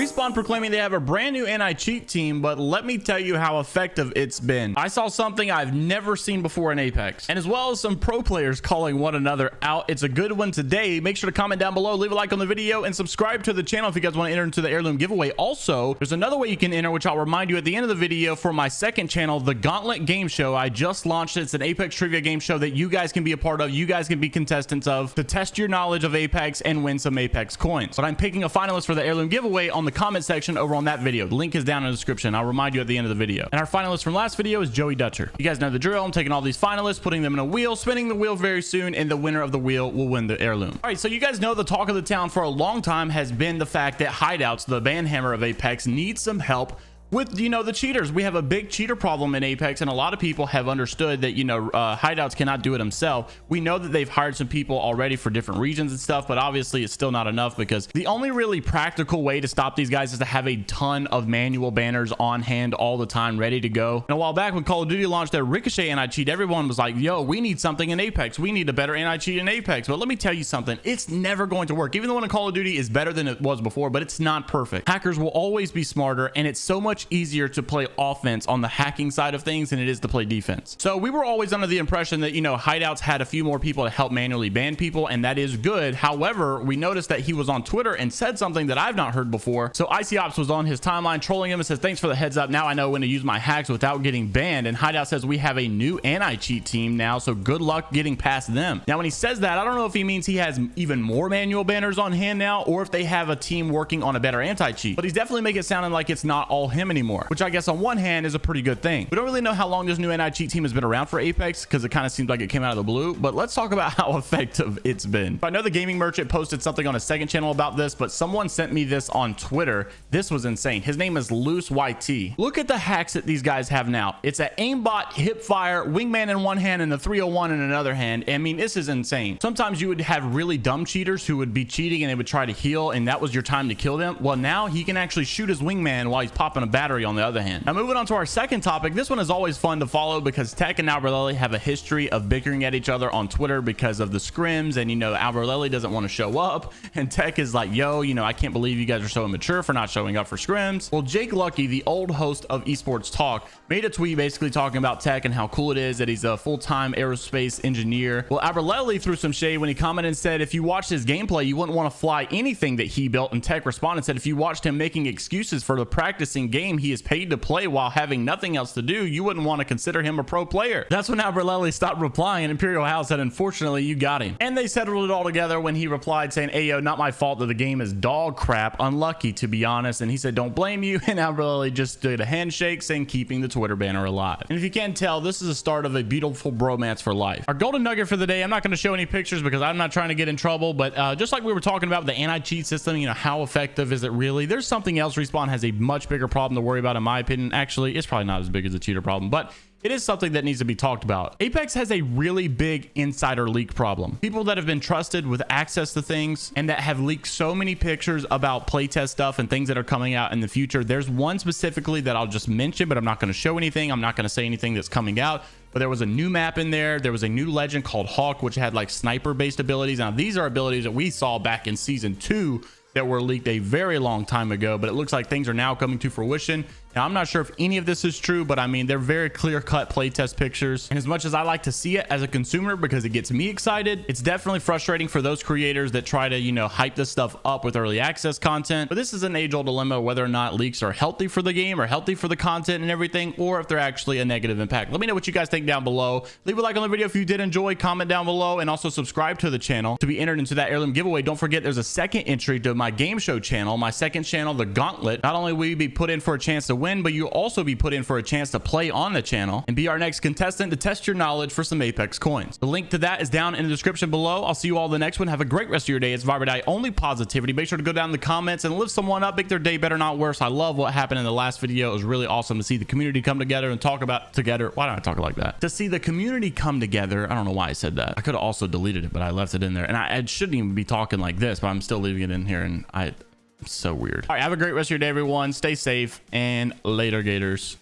Respawn proclaiming they have a brand new anti-cheat team, but let me tell you how effective it's been. I saw something I've never seen before in Apex, and as well as some pro players calling one another out. It's a good one today. Make sure to comment down below, leave a like on the video, and subscribe to the channel if you guys want to enter into the heirloom giveaway. Also, there's another way you can enter, which I'll remind you at the end of the video, for my second channel, the Gauntlet Game Show. I just launched it. It's an Apex trivia game show that you guys can be a part of. You guys can be contestants of, to test your knowledge of Apex and win some Apex coins. But I'm picking a finalist for the heirloom giveaway on the comment section over on that video. The link is down in the description. I'll remind you at the end of the video. And our finalist from last video is Joey Dutcher. You guys know the drill. I'm taking all these finalists, putting them in a wheel, spinning the wheel very soon, and the winner of the wheel will win the heirloom. All right, so you guys know the talk of the town for a long time has been the fact that hideouts, the banhammer of Apex, needs some help with, you know, the cheaters. We have a big cheater problem in Apex, and a lot of people have understood that, you know, hideouts cannot do it themselves. We know that they've hired some people already for different regions and stuff, but obviously it's still not enough, because the only really practical way to stop these guys is to have a ton of manual banners on hand all the time, ready to go. And a while back when Call of Duty launched their Ricochet anti-cheat, everyone was like, yo, we need something in Apex. We need a better anti-cheat in Apex. But let me tell you something, it's never going to work. Even the one in Call of Duty is better than it was before, but it's not perfect. Hackers will always be smarter, and it's so much easier to play offense on the hacking side of things than it is to play defense. So we were always under the impression that, you know, hideouts had a few more people to help manually ban people, and that is good. However, we noticed that he was on Twitter and said something that I've not heard before. So ICOps was on his timeline trolling him and says, thanks for the heads up. Now I know when to use my hacks without getting banned. And Hideout says we have a new anti-cheat team now, so good luck getting past them. Now when he says that, I don't know if he means he has even more manual banners on hand now, or if they have a team working on a better anti-cheat, but he's definitely making it sound like it's not all him anymore, which I guess on one hand is a pretty good thing. We don't really know how long this new anti-cheat team has been around for Apex, because it kind of seems like it came out of the blue, but let's talk about how effective it's been. I know the gaming merchant posted something on a second channel about this, but someone sent me this on Twitter. This was insane. His name is Loose YT. Look at the hacks that these guys have now. It's an aimbot, hip fire, wingman in one hand, and the 301 in another hand. I mean, this is insane. Sometimes you would have really dumb cheaters who would be cheating and they would try to heal, and that was your time to kill them. Well, now he can actually shoot his wingman while he's popping a battery on the other hand. Now moving on to our second topic. This one is always fun to follow because Tech and Alberelli have a history of bickering at each other on Twitter because of the scrims, and you know, Alberelli doesn't want to show up, and Tech is like, yo, you know, I can't believe you guys are so immature for not showing up for scrims. Well, Jake Lucky, the old host of Esports Talk, made a tweet basically talking about Tech and how cool it is that he's a full-time aerospace engineer. Well, Alberelli threw some shade when he commented and said if you watched his gameplay, you wouldn't want to fly anything that he built, and Tech responded and said if you watched him making excuses for the practicing game he is paid to play while having nothing else to do, you wouldn't want to consider him a pro player. That's when Alberelli stopped replying, and Imperial House said, unfortunately, you got him. And they settled it all together when he replied saying, hey, yo, not my fault that the game is dog crap. Unlucky, to be honest. And he said, don't blame you. And Alberelli just did a handshake saying, keeping the Twitter banner alive. And if you can't tell, this is the start of a beautiful bromance for life. Our golden nugget for the day, I'm not going to show any pictures because I'm not trying to get in trouble, but just like we were talking about the anti-cheat system, you know, how effective is it really? There's something else Respawn has a much bigger problem to worry about, in my opinion. Actually, it's probably not as big as the cheater problem, but it is something that needs to be talked about. Apex has a really big insider leak problem. People that have been trusted with access to things and that have leaked so many pictures about playtest stuff and things that are coming out in the future. There's one specifically that I'll just mention, but I'm not going to show anything. I'm not going to say anything that's coming out. But there was a new map in there. There was a new legend called Hawk, which had like sniper based abilities. Now these are abilities that we saw back in season 2 that were leaked a very long time ago, but it looks like things are now coming to fruition. Now, I'm not sure if any of this is true, but I mean, they're very clear-cut playtest pictures. And as much as I like to see it as a consumer because it gets me excited, it's definitely frustrating for those creators that try to, you know, hype this stuff up with early access content. But this is an age-old dilemma whether or not leaks are healthy for the game or healthy for the content and everything, or if they're actually a negative impact. Let me know what you guys think down below. Leave a like on the video if you did enjoy, comment down below, and also subscribe to the channel to be entered into that heirloom giveaway. Don't forget, there's a second entry to my game show channel, my second channel, the Gauntlet. Not only will you be put in for a chance to win, but you'll also be put in for a chance to play on the channel and be our next contestant to test your knowledge for some Apex coins. The link to that is down in the description below. I'll see you all in the next one. Have a great rest of your day. It's Viber Die, only positivity. Make sure to go down in the comments and lift someone up, make their day better, not worse. I love what happened in the last video. It was really awesome to see the community come together and talk about together. Why don't I talk like that? To see the community come together. I don't know why I said that. I could have also deleted it, but I left it in there, and I shouldn't even be talking like this, but I'm still leaving it in here, and so weird. All right, have a great rest of your day, everyone. Stay safe, and later, Gators.